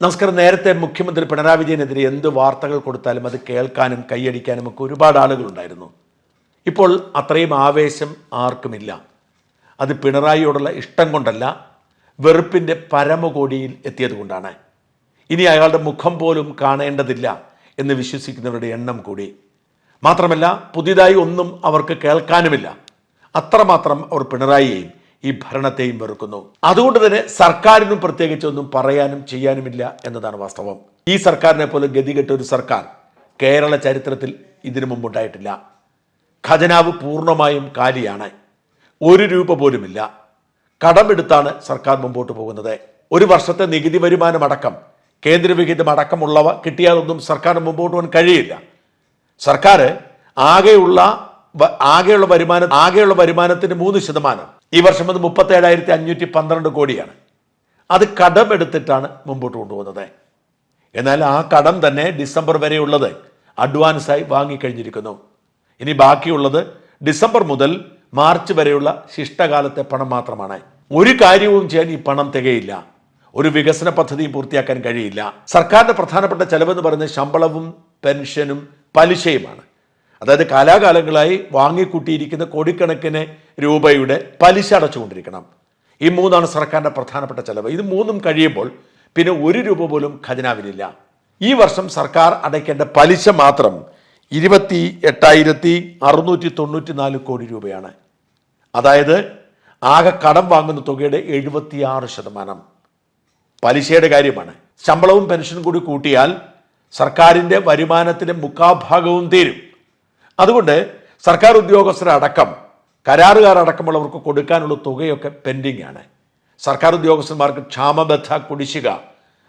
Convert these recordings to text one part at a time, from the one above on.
നമസ്കാരം. നേരത്തെ മുഖ്യമന്ത്രി പിണറായി വിജയനെതിരെ എന്ത് വാർത്തകൾ കൊടുത്താലും അത് കേൾക്കാനും കൈയടിക്കാനും ഒക്കെ ഒരുപാട് ആളുകളുണ്ടായിരുന്നു. ഇപ്പോൾ അത്രയും ആവേശം ആർക്കുമില്ല. അത് പിണറായിയോടുള്ള ഇഷ്ടം കൊണ്ടല്ല, വെറുപ്പിൻ്റെ പരമകോടിയിൽ എത്തിയതുകൊണ്ടാണ്. ഇനി അയാളുടെ മുഖം പോലും കാണേണ്ടതില്ല എന്ന് വിശ്വസിക്കുന്നവരുടെ എണ്ണം കൂടി. മാത്രമല്ല, പുതിയതായി ഒന്നും അവർക്ക് കേൾക്കാനുമില്ല. അത്രമാത്രം അവർ പിണറായിയെയും ഈ ഭരണത്തെയും വെറുക്കുന്നു. അതുകൊണ്ട് തന്നെ സർക്കാരിനും പ്രത്യേകിച്ചൊന്നും പറയാനും ചെയ്യാനുമില്ല എന്നതാണ് വാസ്തവം. ഈ സർക്കാരിനെ പോലെ ഗതികെട്ട ഒരു സർക്കാർ കേരള ചരിത്രത്തിൽ ഇതിനു മുമ്പുണ്ടായിട്ടില്ല. ഖജനാവ് പൂർണ്ണമായും കാലിയാണ്. 1 രൂപ പോലുമില്ല. കടമെടുത്താണ് സർക്കാർ മുമ്പോട്ട് പോകുന്നത്. ഒരു വർഷത്തെ നികുതി വരുമാനമടക്കം കേന്ദ്രവിഹിതം അടക്കമുള്ളവ കിട്ടിയാലൊന്നും സർക്കാരിന് മുമ്പോട്ട് പോകാൻ കഴിയില്ല. സർക്കാർ ആകെയുള്ള വരുമാനത്തിന് 3%. ഈ വർഷം അത് 37,512 കോടിയാണ്. അത് കടമെടുത്തിട്ടാണ് മുമ്പോട്ട് കൊണ്ടുപോകുന്നത്. എന്നാൽ ആ കടം തന്നെ ഡിസംബർ വരെയുള്ളത് അഡ്വാൻസായി വാങ്ങിക്കഴിഞ്ഞിരിക്കുന്നു. ഇനി ബാക്കിയുള്ളത് ഡിസംബർ മുതൽ മാർച്ച് വരെയുള്ള ശിഷ്ടകാലത്തെ പണം മാത്രമാണ്. ഒരു കാര്യവും ചെയ്യാൻ ഈ പണം തികയില്ല. ഒരു വികസന പദ്ധതിയും പൂർത്തിയാക്കാൻ കഴിയില്ല. സർക്കാരിന്റെ പ്രധാനപ്പെട്ട ചെലവെന്ന് പറയുന്നത് ശമ്പളവും പെൻഷനും പലിശയുമാണ്. അതായത് കാലാകാലങ്ങളായി വാങ്ങിക്കൂട്ടിയിരിക്കുന്ന കോടിക്കണക്കിന് രൂപയുടെ പലിശ അടച്ചുകൊണ്ടിരിക്കണം. ഈ 3 സർക്കാരിൻ്റെ പ്രധാനപ്പെട്ട ചെലവ്. ഇത് 3 കഴിയുമ്പോൾ പിന്നെ 1 രൂപ പോലും ഖജനാവിലില്ല. ഈ വർഷം സർക്കാർ അടയ്ക്കേണ്ട പലിശ മാത്രം 28,694 കോടി രൂപയാണ്. അതായത് ആകെ കടം വാങ്ങുന്ന തുകയുടെ 76%. പലിശയുടെ കാര്യമാണ്. ശമ്പളവും പെൻഷനും കൂടി കൂട്ടിയാൽ സർക്കാരിൻ്റെ വരുമാനത്തിൻ്റെ 3/4 തീരും. അതുകൊണ്ട് സർക്കാർ ഉദ്യോഗസ്ഥരടക്കം കരാറുകാരടക്കമുള്ളവർക്ക് കൊടുക്കാനുള്ള തുകയൊക്കെ പെൻഡിങ് ആണ്. സർക്കാർ ഉദ്യോഗസ്ഥന്മാർക്ക് ക്ഷാമബദ്ധ കുടിശ്ശിക,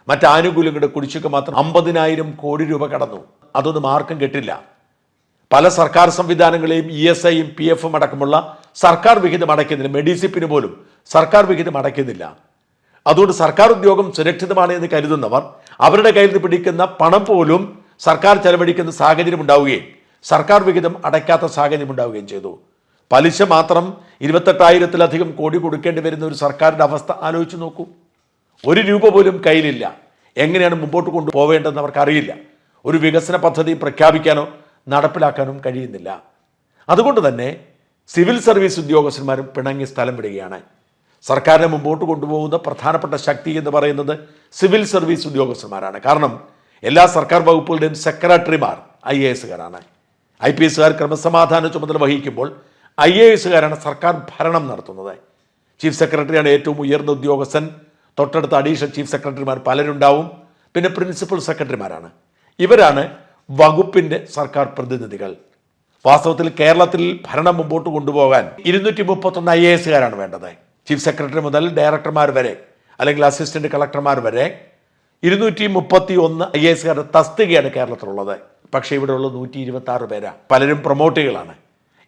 മറ്റ് ആനുകൂല്യങ്ങളുടെ കുടിശ്ശിക മാത്രം 50,000 കോടി രൂപ കടന്നു. അതൊന്നും ആർക്കും കിട്ടില്ല. പല സർക്കാർ സംവിധാനങ്ങളെയും ESIയും PFും അടക്കമുള്ള സർക്കാർ വിഹിതം അടയ്ക്കുന്നില്ല. മെഡിസിപ്പിന് പോലും സർക്കാർ വിഹിതം അടയ്ക്കുന്നില്ല. അതുകൊണ്ട് സർക്കാർ ഉദ്യോഗം സുരക്ഷിതമാണ് എന്ന് കരുതുന്നവർ അവരുടെ കയ്യിൽ നിന്ന് പിടിക്കുന്ന പണം പോലും സർക്കാർ ചെലവഴിക്കുന്ന സാഹചര്യം ഉണ്ടാവുകയും സർക്കാർ വിഹിതം അടയ്ക്കാത്ത സാഹചര്യം ഉണ്ടാവുകയും ചെയ്തു. പലിശ മാത്രം 28,000-ലധികം കോടി കൊടുക്കേണ്ടി വരുന്ന ഒരു സർക്കാരിൻ്റെ അവസ്ഥ ആലോചിച്ച് നോക്കൂ. 1 രൂപ പോലും കയ്യിലില്ല. എങ്ങനെയാണ് മുമ്പോട്ട് കൊണ്ടുപോവേണ്ടതെന്ന് അവർക്കറിയില്ല. ഒരു വികസന പദ്ധതി പ്രഖ്യാപിക്കാനോ നടപ്പിലാക്കാനും കഴിയുന്നില്ല. അതുകൊണ്ട് തന്നെ സിവിൽ സർവീസ് ഉദ്യോഗസ്ഥന്മാരും പിണങ്ങി സ്ഥലം വിടുകയാണ്. സർക്കാരിനെ മുമ്പോട്ട് കൊണ്ടുപോകുന്ന പ്രധാനപ്പെട്ട ശക്തി എന്ന് പറയുന്നത് സിവിൽ സർവീസ് ഉദ്യോഗസ്ഥന്മാരാണ്. കാരണം എല്ലാ സർക്കാർ വകുപ്പുകളുടെയും സെക്രട്ടറിമാർ IASകാരാണ്. IPSകാർ ക്രമസമാധാന ചുമതല വഹിക്കുമ്പോൾ IASകാരാണ് സർക്കാർ ഭരണം നടത്തുന്നത്. ചീഫ് സെക്രട്ടറിയാണ് ഏറ്റവും ഉയർന്ന ഉദ്യോഗസ്ഥൻ. തൊട്ടടുത്ത അഡീഷണൽ ചീഫ് സെക്രട്ടറിമാർ പലരുണ്ടാവും. പിന്നെ പ്രിൻസിപ്പൽ സെക്രട്ടറിമാരാണ്. ഇവരാണ് വകുപ്പിൻ്റെ സർക്കാർ പ്രതിനിധികൾ. വാസ്തവത്തിൽ കേരളത്തിൽ ഭരണം മുമ്പോട്ട് കൊണ്ടുപോകാൻ 231 IASകാരാണ് വേണ്ടത്. ചീഫ് സെക്രട്ടറി മുതൽ ഡയറക്ടർമാർ വരെ, അല്ലെങ്കിൽ അസിസ്റ്റന്റ് കളക്ടർമാർ വരെ 231 IASകാരുടെ തസ്തികയാണ് കേരളത്തിലുള്ളത്. പക്ഷേ ഇവിടെ ഉള്ളത് 126 പേരാ. പലരും പ്രൊമോട്ടുകളാണ്.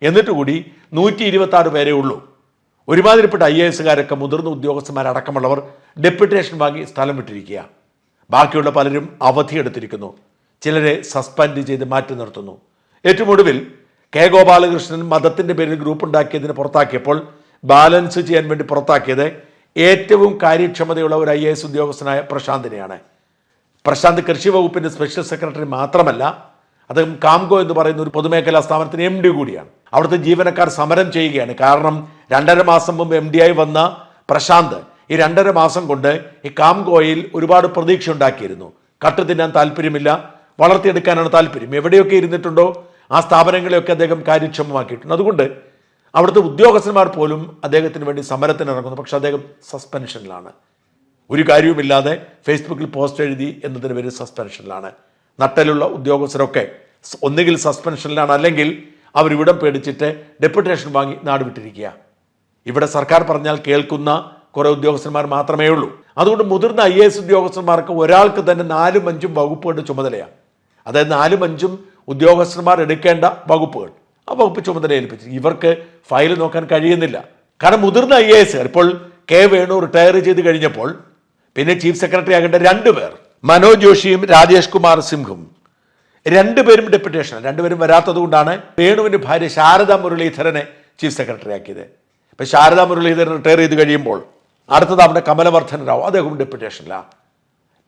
എന്നിട്ട് കൂടി 126 പേരേ ഉള്ളൂ. ഒരുമാതിരിപ്പെട്ട IASകാരൊക്കെ മുതിർന്ന ഉദ്യോഗസ്ഥന്മാരടക്കമുള്ളവർ ഡെപ്യൂട്ടേഷൻ വാങ്ങി സ്ഥലം വിട്ടിരിക്കുക. ബാക്കിയുള്ള പലരും അവധിയെടുത്തിരിക്കുന്നു. ചിലരെ സസ്പെൻഡ് ചെയ്ത് മാറ്റി നിർത്തുന്നു. ഏറ്റവും ഒടുവിൽ K. ഗോപാലകൃഷ്ണൻ മതത്തിൻ്റെ പേരിൽ ഗ്രൂപ്പ് ഉണ്ടാക്കിയതിന് പുറത്താക്കിയപ്പോൾ ബാലൻസ് ചെയ്യാൻ വേണ്ടി പുറത്താക്കിയത് ഏറ്റവും കാര്യക്ഷമതയുള്ള ഒരു IAS ഉദ്യോഗസ്ഥനായ പ്രശാന്തിനെയാണ്. പ്രശാന്ത് കൃഷി വകുപ്പിൻ്റെ സ്പെഷ്യൽ സെക്രട്ടറി മാത്രമല്ല, അദ്ദേഹം കാംകോ എന്ന് പറയുന്ന ഒരു പൊതുമേഖലാ സ്ഥാപനത്തിന് MD കൂടിയാണ്. അവിടുത്തെ ജീവനക്കാർ സമരം ചെയ്യുകയാണ്. കാരണം 2.5 മാസം മുമ്പ് MD ആയി വന്ന പ്രശാന്ത് ഈ 2.5 മാസം കൊണ്ട് ഈ കാംകോയിൽ ഒരുപാട് പ്രതീക്ഷ ഉണ്ടാക്കിയിരുന്നു. കട്ട് തിന്നാൻ താല്പര്യമില്ല, വളർത്തിയെടുക്കാനാണ് താല്പര്യം. എവിടെയൊക്കെ ഇരുന്നിട്ടുണ്ടോ ആ സ്ഥാപനങ്ങളെയൊക്കെ അദ്ദേഹം കാര്യക്ഷമമാക്കിയിട്ടുണ്ട്. അതുകൊണ്ട് അവിടുത്തെ ഉദ്യോഗസ്ഥന്മാർ പോലും അദ്ദേഹത്തിന് വേണ്ടി സമരത്തിന് ഇറങ്ങുന്നു. പക്ഷെ അദ്ദേഹം സസ്പെൻഷനിലാണ്. ഒരു കാര്യവുമില്ലാതെ ഫേസ്ബുക്കിൽ പോസ്റ്റ് എഴുതി എന്നതിന് പേര് സസ്പെൻഷനിലാണ്. നട്ടലുള്ള ഉദ്യോഗസ്ഥരൊക്കെ ഒന്നുകിൽ സസ്പെൻഷനിലാണ്, അല്ലെങ്കിൽ അവരിവിടം പേടിച്ചിട്ട് ഡെപ്യൂട്ടേഷൻ വാങ്ങി നാട് വിട്ടിരിക്കുക. ഇവിടെ സർക്കാർ പറഞ്ഞാൽ കേൾക്കുന്ന കുറേ ഉദ്യോഗസ്ഥന്മാർ മാത്രമേ ഉള്ളൂ. അതുകൊണ്ട് മുതിർന്ന IAS ഉദ്യോഗസ്ഥന്മാർക്ക് ഒരാൾക്ക് തന്നെ 4-5 വകുപ്പുകളുടെ ചുമതലയാണ്. അതായത് 4-5 ഉദ്യോഗസ്ഥന്മാർ എടുക്കേണ്ട വകുപ്പുകൾ ആ വകുപ്പ് ചുമതല ഏൽപ്പിച്ചു. ഇവർക്ക് ഫയൽ നോക്കാൻ കഴിയുന്നില്ല. കാരണം മുതിർന്ന IASകാർ, ഇപ്പോൾ K. വേണു റിട്ടയർ ചെയ്ത് കഴിഞ്ഞപ്പോൾ പിന്നെ ചീഫ് സെക്രട്ടറി ആകേണ്ട 2 പേർ, മനോജ് ജോഷിയും രാജേഷ് കുമാർ സിംഹും, 2 പേരും ഡെപ്യൂട്ടേഷൻ. 2 പേരും വരാത്തത് കൊണ്ടാണ് വേണുവിൻ്റെ ഭാര്യ ശാരദാ മുരളീധരനെ ചീഫ് സെക്രട്ടറി ആക്കിയത്. ഇപ്പം ശാരദാ മുരളീധരൻ റിട്ടയർ ചെയ്ത് കഴിയുമ്പോൾ അടുത്തത് അവിടെ കമലവർദ്ധൻ റാവു, അദ്ദേഹം ഡെപ്യൂട്ടേഷനിലാണ്.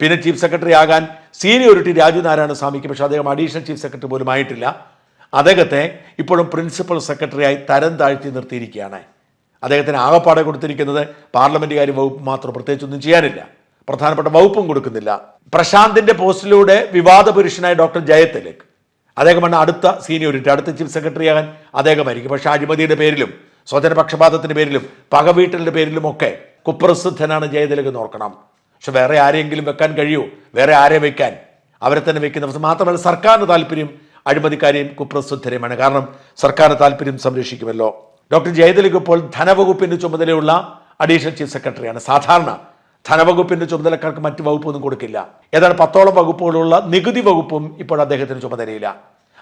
പിന്നെ ചീഫ് സെക്രട്ടറി ആകാൻ സീനിയോറിറ്റി രാജു നാരായണ സ്വാമിക്ക്, പക്ഷേ അദ്ദേഹം അഡീഷണൽ ചീഫ് സെക്രട്ടറി പോലും ആയിട്ടില്ല. അദ്ദേഹത്തെ ഇപ്പോഴും പ്രിൻസിപ്പൽ സെക്രട്ടറിയായി തരം താഴ്ത്തി നിർത്തിയിരിക്കുകയാണ്. അദ്ദേഹത്തിന് ആകപ്പാടെ കൊടുത്തിരിക്കുന്നത് പാർലമെന്റ് കാര്യ വകുപ്പ് മാത്രം, പ്രത്യേകിച്ചൊന്നും ചെയ്യാനില്ല. പ്രധാനപ്പെട്ട വകുപ്പും കൊടുക്കുന്നില്ല. പ്രശാന്തിന്റെ പോസ്റ്റിലൂടെ വിവാദ പുരുഷനായ ഡോക്ടർ ജയതിലക്, അദ്ദേഹമാണ് അടുത്ത സീനിയോറിറ്റി, അടുത്ത ചീഫ് സെക്രട്ടറി ആകാൻ അദ്ദേഹമായിരിക്കും. പക്ഷേ അഴിമതിയുടെ പേരിലും സ്വജനപക്ഷപാതത്തിന്റെ പേരിലും പകവീട്ടലിന്റെ പേരിലും ഒക്കെ കുപ്രസിദ്ധനാണ് ജയതിലക് എന്ന് ഓർക്കണം. പക്ഷെ വേറെ ആരെങ്കിലും വെക്കാൻ കഴിയുമോ? വേറെ ആരെ വെക്കാൻ? അവരെ തന്നെ വെക്കുന്ന മാത്രമല്ല, സർക്കാരിന് താല്പര്യം അഴിമതിക്കാരെയും കുപ്രസിദ്ധരെയുമാണ്. കാരണം സർക്കാരിന് താല്പര്യം സംരക്ഷിക്കുമല്ലോ. ഡോക്ടർ ജയതിലക് ഇപ്പോൾ ധനവകുപ്പിന്റെ ചുമതലയുള്ള അഡീഷണൽ ചീഫ് സെക്രട്ടറിയാണ്. സാധാരണ ധനവകുപ്പിന്റെ ചുമതലക്കാർക്ക് മറ്റ് വകുപ്പൊന്നും കൊടുക്കില്ല. ഏതാണ്ട് 10ഓളം വകുപ്പുകളുള്ള നികുതി വകുപ്പും ഇപ്പോൾ അദ്ദേഹത്തിന് ചുമതലയില്ല.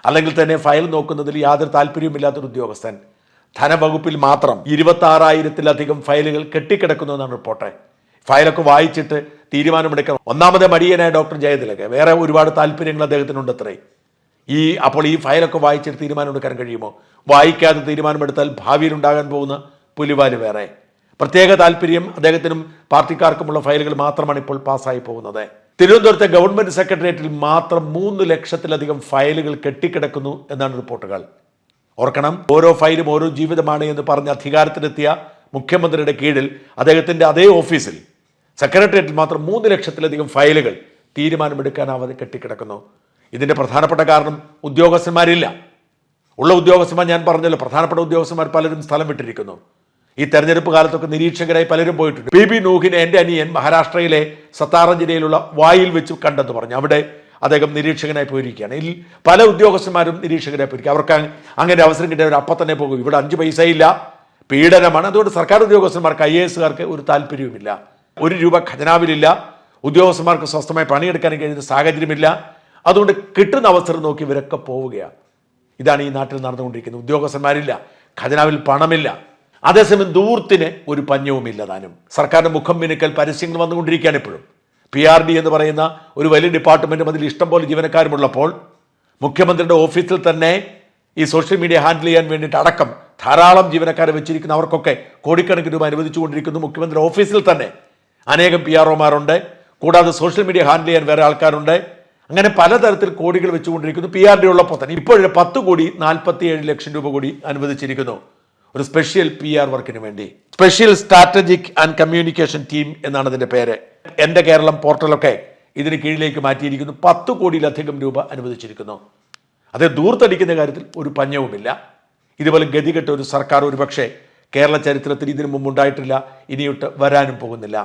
അല്ലെങ്കിൽ തന്നെ ഫയൽ നോക്കുന്നതിൽ യാതൊരു താല്പര്യവുമില്ലാത്തൊരു ഉദ്യോഗസ്ഥൻ. ധനവകുപ്പിൽ മാത്രം 26,000-ലധികം ഫയലുകൾ കെട്ടിക്കിടക്കുന്നു എന്നാണ് റിപ്പോർട്ട്. ഫയലൊക്കെ വായിച്ചിട്ട് തീരുമാനമെടുക്കാൻ ഒന്നാമത്തെ മടിയനായ ഡോക്ടർ ജയതിലക്, വേറെ ഒരുപാട് താല്പര്യങ്ങൾ അദ്ദേഹത്തിനുണ്ട് അത്രേ. അപ്പോൾ ഈ ഫയലൊക്കെ വായിച്ചിട്ട് തീരുമാനമെടുക്കാൻ കഴിയുമോ? വായിക്കാതെ തീരുമാനമെടുത്താൽ ഭാവിയിൽ ഉണ്ടാകാൻ പോകുന്ന പുലിവാല് വേറെ. പ്രത്യേക താല്പര്യം അദ്ദേഹത്തിനും പാർട്ടിക്കാർക്കുമുള്ള ഫയലുകൾ മാത്രമാണ് ഇപ്പോൾ പാസ്സായി പോകുന്നത്. തിരുവനന്തപുരത്തെ ഗവൺമെന്റ് സെക്രട്ടേറിയറ്റിൽ മാത്രം 3 ലക്ഷത്തിലധികം ഫയലുകൾ കെട്ടിക്കിടക്കുന്നു എന്നാണ് റിപ്പോർട്ടുകൾ. ഓർക്കണം, ഓരോ ഫയലും ഓരോ ജീവിതമാണ് എന്ന് പറഞ്ഞ് അധികാരത്തിലെത്തിയ മുഖ്യമന്ത്രിയുടെ കീഴിൽ അദ്ദേഹത്തിന്റെ അതേ ഓഫീസിൽ സെക്രട്ടേറിയറ്റിൽ മാത്രം 3 ലക്ഷത്തിലധികം ഫയലുകൾ തീരുമാനമെടുക്കാനാവാതെ കെട്ടിക്കിടക്കുന്നു. ഇതിന്റെ പ്രധാനപ്പെട്ട കാരണം ഉദ്യോഗസ്ഥന്മാരില്ല. ഉള്ള ഉദ്യോഗസ്ഥന്മാർ ഞാൻ പറഞ്ഞല്ലോ, പ്രധാനപ്പെട്ട ഉദ്യോഗസ്ഥന്മാർ പലരും സ്ഥലം വിട്ടിരിക്കുന്നു. ഈ തെരഞ്ഞെടുപ്പ് കാലത്തൊക്കെ നിരീക്ഷകരായി പലരും പോയിട്ടുണ്ട്. പി നൂഹിനെ എൻ്റെ അനിയൻ മഹാരാഷ്ട്രയിലെ സത്താറ ജില്ലയിലുള്ള വായിൽ വെച്ച് കണ്ടെന്ന് പറഞ്ഞു. അവിടെ അദ്ദേഹം നിരീക്ഷകനായി പോയിരിക്കുകയാണ്. ഇതിൽ പല ഉദ്യോഗസ്ഥന്മാരും നിരീക്ഷകരായി പോയിരിക്കുക. അവർക്ക് അങ്ങനെ അവസരം കിട്ടിയവർ അപ്പം തന്നെ പോകും. ഇവിടെ 5 പൈസയില്ല, പീഡനമാണ്. അതുകൊണ്ട് സർക്കാർ ഉദ്യോഗസ്ഥന്മാർക്ക്, IAS-കാർക്ക് ഒരു താല്പര്യവുമില്ല. 1 രൂപ ഖജനാവിലില്ല. ഉദ്യോഗസ്ഥന്മാർക്ക് സ്വസ്ഥമായി പണിയെടുക്കാൻ കഴിയുന്ന സാഹചര്യമില്ല. അതുകൊണ്ട് കിട്ടുന്ന അവസരം നോക്കി ഇവരൊക്കെ പോവുകയാണ്. ഇതാണ് ഈ നാട്ടിൽ നടന്നുകൊണ്ടിരിക്കുന്നത്. ഉദ്യോഗസ്ഥന്മാരില്ല, ഖജനാവിൽ പണമില്ല. അതേസമയം ദൂർത്തിന് ഒരു പഞ്ഞവുമില്ല താനും. സർക്കാരിന്റെ മുഖം മിനുക്കൽ പരസ്യങ്ങൾ വന്നുകൊണ്ടിരിക്കുകയാണ് ഇപ്പോഴും. PRD എന്ന് പറയുന്ന ഒരു വലിയ ഡിപ്പാർട്ട്മെന്റും അതിൽ ഇഷ്ടംപോലെ ജീവനക്കാരുമുള്ളപ്പോൾ മുഖ്യമന്ത്രിയുടെ ഓഫീസിൽ തന്നെ ഈ സോഷ്യൽ മീഡിയ ഹാൻഡിൽ ചെയ്യാൻ വേണ്ടിയിട്ട് അടക്കം ധാരാളം ജീവനക്കാരെ വെച്ചിരിക്കുന്ന അവർക്കൊക്കെ കോടിക്കണക്കിന് രൂപ അനുവദിച്ചുകൊണ്ടിരിക്കുന്നു. മുഖ്യമന്ത്രി ഓഫീസിൽ തന്നെ അനേകം PRO-മാരുണ്ട്. കൂടാതെ സോഷ്യൽ മീഡിയ ഹാൻഡിൽ ചെയ്യാൻ വേറെ ആൾക്കാരുണ്ട്. അങ്ങനെ പലതരത്തിൽ കോടികൾ വെച്ചുകൊണ്ടിരിക്കുന്നു. PRD ഉള്ളപ്പോൾ തന്നെ ഇപ്പോഴും 10,47,00,000 രൂപ കൂടി അനുവദിച്ചിരിക്കുന്നു ഒരു സ്പെഷ്യൽ PR വർക്കിന് വേണ്ടി. Special strategic and communication team എന്നാണ് അതിന്റെ പേര്. എൻ്റെ കേരളം പോർട്ടലൊക്കെ ഇതിന് കീഴിലേക്ക് മാറ്റിയിരിക്കുന്നു. 10 കോടിയിലധികം രൂപ അനുവദിച്ചിരിക്കുന്നു. അത് ദൂർത്തടിക്കുന്ന കാര്യത്തിൽ ഒരു പഞ്ഞവുമില്ല. ഇതുപോലെ ഗതികെട്ട ഒരു സർക്കാർ ഒരുപക്ഷെ കേരള ചരിത്രത്തിൽ ഇതിനു മുമ്പ് ഉണ്ടായിട്ടില്ല, ഇനിയൊട്ട് വരാനും പോകുന്നില്ല.